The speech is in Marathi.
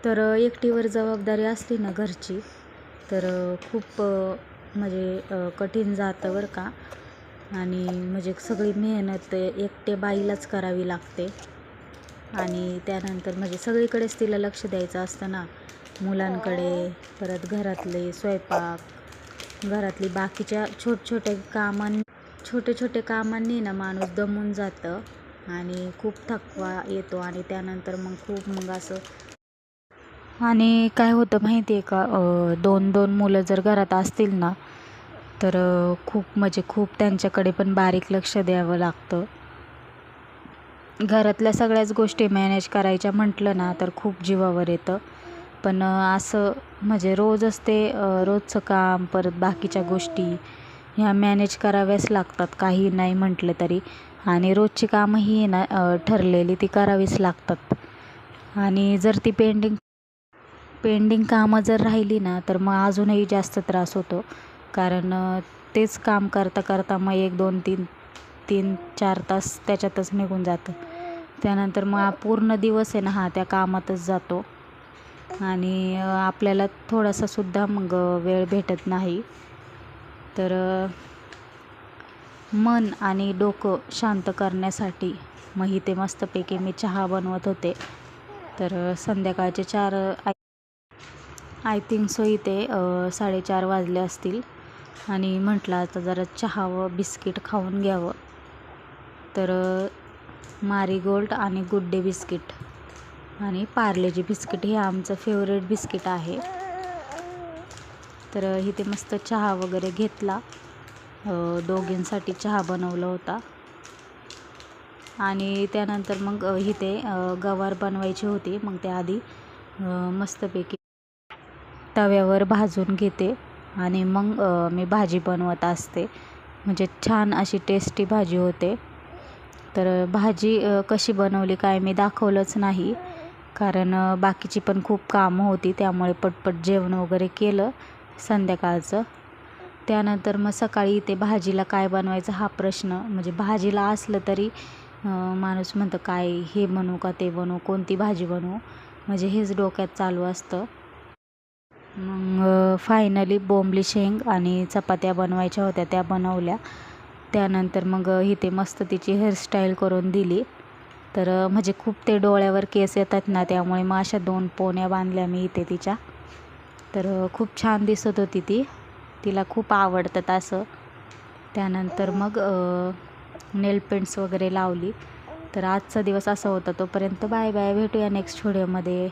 तर एकटीवर जबाबदारी असली ना घरची तर खूप म्हणजे कठीण जातं बरं का. आणि म्हणजे सगळी मेहनत एकटे बाईलाच करावी लागते. आणि त्यानंतर म्हणजे सगळीकडेच तिला लक्ष द्यायचं असतं ना, मुलांकडे, परत घरातले स्वयंपाक, घरातली बाकीच्या छोटे छोटे कामांनी ना माणूस दमून जातं आणि खूप थकवा येतो. आणि त्यानंतर मग असं आणि काय होतं माहिती आहे का, 2-2 मुलं जर घरात असतील ना तर खूप त्यांच्याकडे पण बारीक लक्ष द्यावं लागतं. घरातल्या सगळ्याच गोष्टी मॅनेज करायच्या म्हटलं ना तर खूप जीवावर येतं. पण असं म्हणजे रोजच ते रोजचं काम, परत बाकीच्या गोष्टी ह्या मॅनेज कराव्याच लागतात काही नाही म्हटलं तरी. आणि रोजची कामंही ना ठरलेली ती करावीच लागतात. आणि जर ती पेंडिंग कामं जर राहिली ना तर मग अजूनही जास्त त्रास होतो. कारण तेच काम करता करता मग 1-2-3-4 तास त्याच्यातच निघून जातं. त्यानंतर मग पूर्ण दिवस आहे ना त्या कामातच जातो. आणि आपल्याला थोडासासुद्धा मग वेळ भेटत नाही. तर मन आणि डोकं शांत करण्यासाठी मग इथे मस्तपैकी मी चहा बनवत होते. तर संध्याकाळचे 4 आय थिंक सो इथे 4:30 वाजले असतील. आणि म्हटलं आता जरा चहा व बिस्किट खाऊन घ्यावं. तर मारीगोल्ड आणि गुड डे बिस्किट आणि पार्लेजी बिस्किट हे आमचं फेवरेट बिस्किट आहे. तर इथे मस्त चहा वगैरे घेतला. दोघींसाठी चहा बनवला होता. आणि त्यानंतर मग इथे गवार बनवायची होती. मग ते आधी मस्तपैकी तव्यावर भाजून घेते आणि मग मी भाजी बनवत असते. म्हणजे छान अशी टेस्टी भाजी होते. तर भाजी कशी बनवली काय मी दाखवलंच नाही, कारण बाकीची पण खूप कामं होती. त्यामुळे पटपट जेवण वगैरे केलं संध्याकाळचं. त्यानंतर मग सकाळी इथे भाजीला काय बनवायचं हा प्रश्न, म्हणजे भाजीला असलं तरी माणूस म्हणतं काय हे बनवू का ते बनवू, कोणती भाजी बनवू, म्हणजे हेच डोक्यात चालू असतं. मग फायनली बोंबली शेंग आणि चपात्या बनवायच्या होत्या त्या बनवल्या. त्यानंतर मग इथे मस्त तिची हेअरस्टाईल करून दिली. तर म्हणजे खूप ते डोळ्यावर केस येतात ना, त्यामुळे मग अशा 2 पोण्या बांधल्या मी इथे तिच्या. तर खूप छान दिसत होती ती, तिला खूप आवडतात असं. त्यानंतर मग नेल पेंट्स वगैरे लावली. तर आजचा दिवस असा होता. तोपर्यंत बाय बाय, भेटूया नेक्स्ट व्हिडिओमध्ये.